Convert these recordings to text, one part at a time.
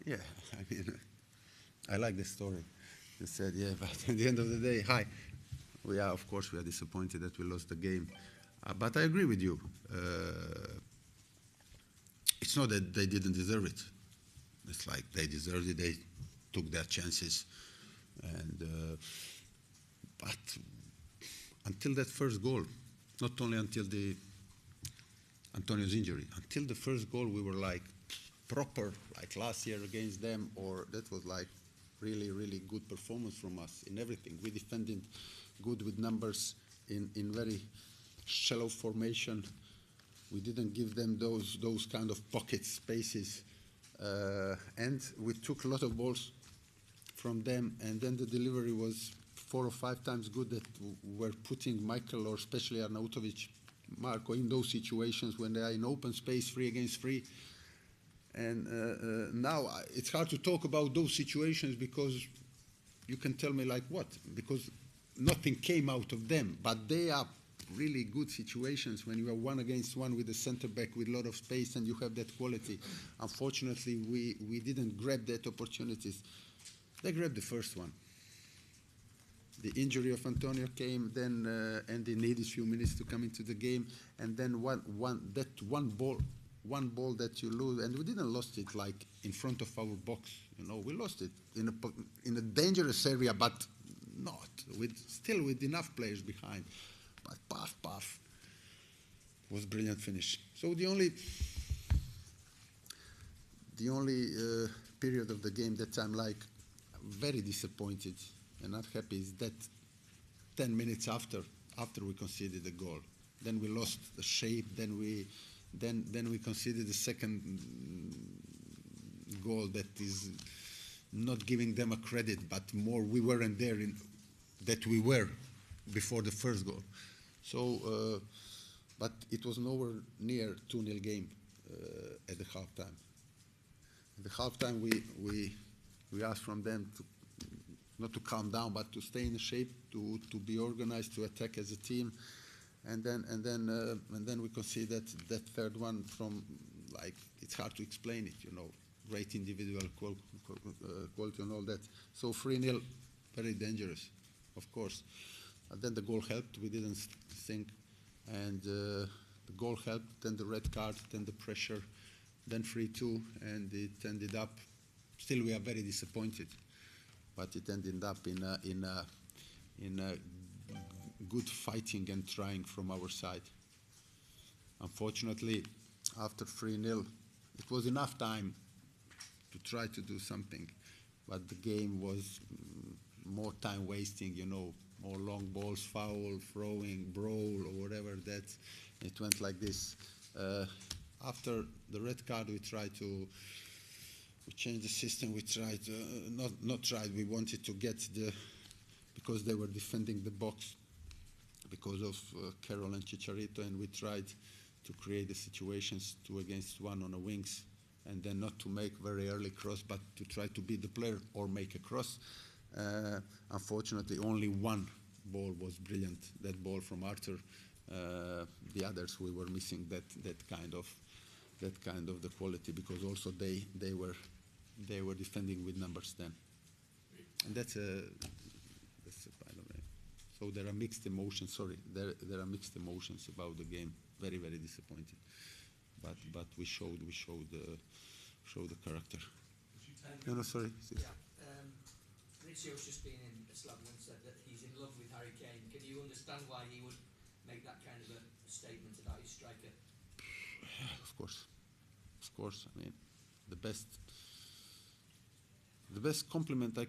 Yeah, I mean, I like the story. You said, yeah, but at the end of the day, hi. We are, of course, we are disappointed that we lost the game. But I agree with you. It's not that they didn't deserve it. It's like they deserved it. They took their chances. And but until that first goal, not only until the Antonio's injury, until the first goal, we were like proper, like last year against them, or that was like really, really good performance from us in everything. We defended good with numbers in very shallow formation. We didn't give them those kind of pocket spaces, and we took a lot of balls from them. And then the delivery was 4 or 5 times good that were putting Michael or especially Arnautovic, Marco in those situations when they are in open space, 3 against 3. And now it's hard to talk about those situations because you can tell me like what? Because nothing came out of them, but they are really good situations when you are 1 against 1 with a center back with a lot of space and you have that quality. Unfortunately, we didn't grab that opportunities. They grabbed the first one. The injury of Antonio came, then and they needed a few minutes to come into the game, and then one ball that you lose, and we didn't lost it like in front of our box. We lost it in a dangerous area, but not still with enough players behind. But puff was brilliant finish. So the only period of the game that I'm like very disappointed and not happy is that 10 minutes after we conceded the goal. Then we lost the shape. Then we conceded the second goal that is not giving them a credit, but more we weren't there that we were before the first goal. So, but it was nowhere near 2-0 game at the halftime. At the halftime, we asked from them to not to calm down, but to stay in shape, to be organized, to attack as a team, and then we conceded that third one from like it's hard to explain it, great individual quality and all that. So 3-0, very dangerous, of course. And then the goal helped. We didn't think, and the goal helped. Then the red card, then the pressure, then 3-2, and it ended up. Still, we are very disappointed. But it ended up in a good fighting and trying from our side. Unfortunately, after 3-0, it was enough time to try to do something, but the game was more time wasting, more long balls, foul, throwing, brawl, or whatever. That it went like this. After the red card, we tried to. We changed the system. We tried, not tried. We wanted to get because they were defending the box because of Carroll and Chicharito, and we tried to create the situations 2 against 1 on the wings, and then not to make very early cross, but to try to beat the player or make a cross. Unfortunately, only one ball was brilliant. That ball from Arthur. The others we were missing that kind of the quality because also they were defending with numbers then, and that's by the way. So there are mixed emotions. Sorry, there are mixed emotions about the game. Very, very disappointed, but we showed the character. Sorry. Yeah. Ricio's just been in Slaven and said that he's in love with Harry Kane. Can you understand why he would make that kind of a statement about his striker? Of course. I mean, the best compliment I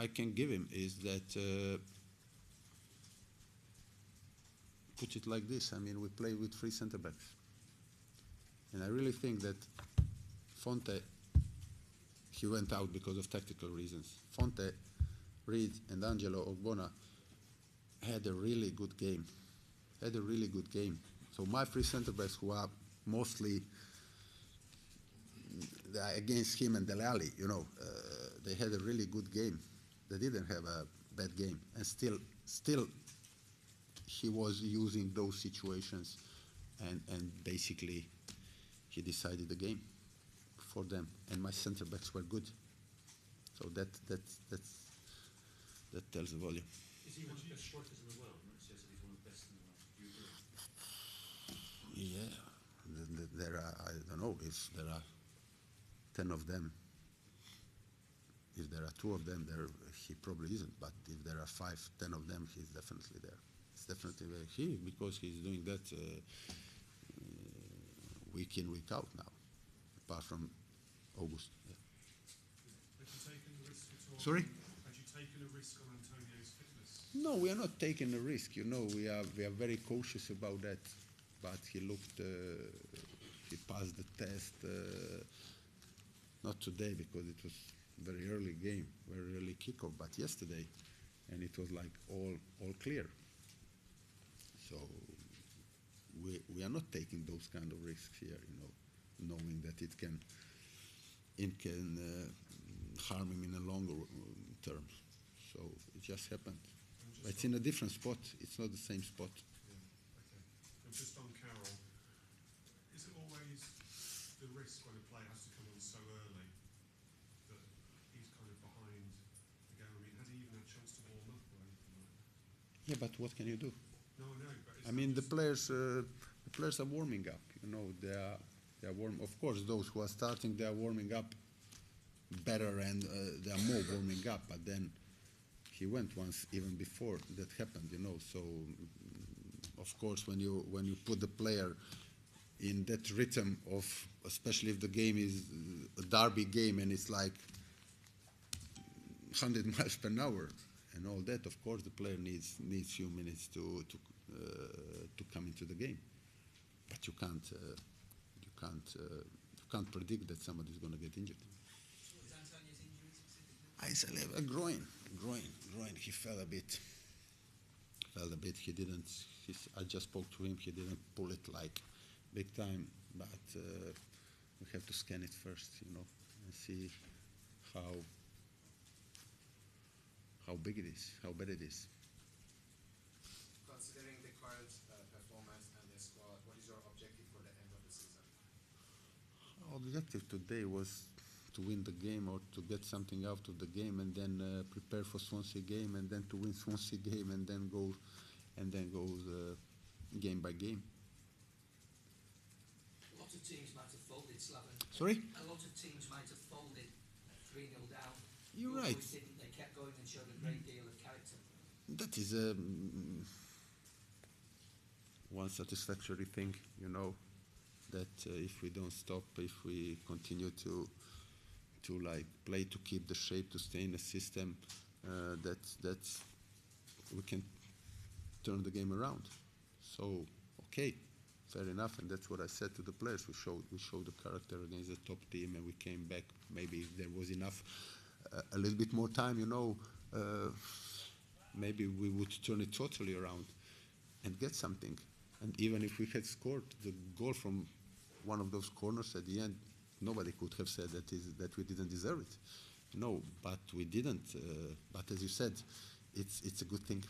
can give him is that put it like this. I mean, we play with 3 center backs, and I really think that Fonte, he went out because of tactical reasons. Fonte, Reed, and Angelo Ogbonna had a really good game. So my 3 center backs, who are mostly against him and Dele Alli, they had a really good game. They didn't have a bad game, and still he was using those situations, and basically he decided the game for them. And my center backs were good. So that tells the volume. Is he one of the best strikers in the world? Mauricio said he's one of the best in the world. Do you agree? Yeah, there are, I don't know if there are 10 of them. If there are 2 of them, there he probably isn't. But if there are 5, 10 of them, he's definitely there. It's definitely there. Because he's doing that week in, week out now, apart from August. Yeah. Had you taken a risk at all? Sorry? Had you taken a risk on Antonio's fitness? No, we are not taking a risk. We are very cautious about that. But he passed the test. Not today because it was very early game, very early kickoff, but yesterday, and it was like all clear. So we are not taking those kind of risks here, knowing that it can harm him in a longer term. So it just happened. But it's in a different spot. It's not the same spot. Yeah, okay. And just on Carroll, is it always the risk when a player has to come on so early that he's kind of behind the game? I mean, has he even had a chance to warm up or anything like that? Yeah, but what can you do? No, I know, but I mean, the players are warming up. They are warm. Of course, those who are starting, they are warming up better and they are more warming up. But then he went once even before that happened. So of course, when you put the player in that rhythm of, especially if the game is a derby game and it's like 100 miles per hour and all that, of course, the player needs few minutes to come into the game. But you can't predict that somebody is going to get injured. What was Antonio's injury specifically? I said a groin. He fell a bit. He didn't. I just spoke to him. He didn't pull it like big time, but we have to scan it first, and see how big it is, how bad it is. Considering the current performance and the squad, what is your objective for the end of the season? Our objective today was to win the game or to get something out of the game, and then prepare for Swansea game, and then to win Swansea game, and then go game by game. A lot of teams might have folded, Slaven. Sorry? A lot of teams might have folded 3-0 down. You're Your right. boys didn't. They kept going and showed a great deal of character. That is one satisfactory thing, that if we don't stop, if we continue to play, to keep the shape, to stay in the system, that we can turn the game around. So, okay, fair enough, and that's what I said to the players. We showed the character against the top team, and we came back. Maybe if there was enough, a little bit more time, maybe we would turn it totally around and get something. And even if we had scored the goal from one of those corners at the end, nobody could have said that we didn't deserve it. No, but we didn't. But as you said, it's a good thing.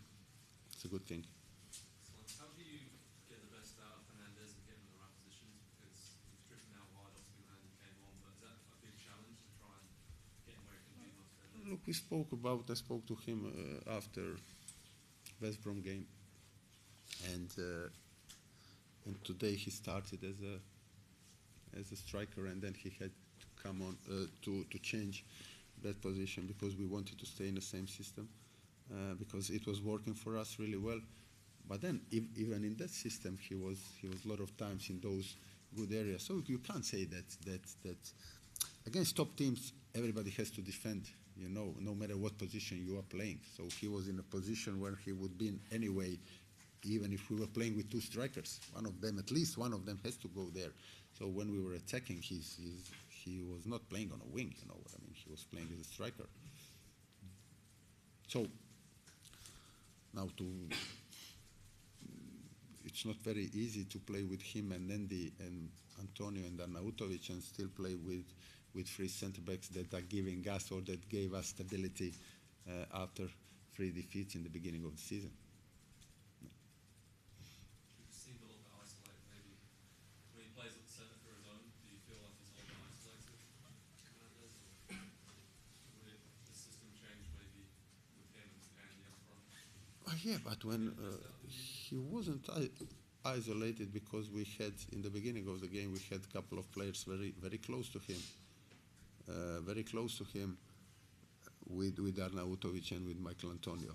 It's a good thing. How do you get the best out of Fernandez and get him in the right positions? Because he's drifting out wide, obviously when Andy came on, but is that a big challenge to try and get him where he can be most fairly? Look, I spoke to him after West Brom game, and today he started as a striker, and then he had to come on to change that position because we wanted to stay in the same system, because it was working for us really well. But then even in that system, he was a lot of times in those good areas. So you can't say that against top teams everybody has to defend, no matter what position you are playing. So he was in a position where he would be in anyway, even if we were playing with 2 strikers. At least one of them has to go there. So when we were attacking, he was not playing on a wing, you know what I mean? He was playing as a striker. So now it's not very easy to play with him and Andy and Antonio and Arnautovic and still play with 3 centre-backs that are giving us or that gave us stability after 3 defeats in the beginning of the season. He seemed a little bit isolated maybe. When he plays at the centre for his own, do you feel like he's a little bit isolated? Yeah, but when he wasn't isolated, because we had in the beginning of the game we had a couple of players very close to him, with Arnautovic and with Michael Antonio.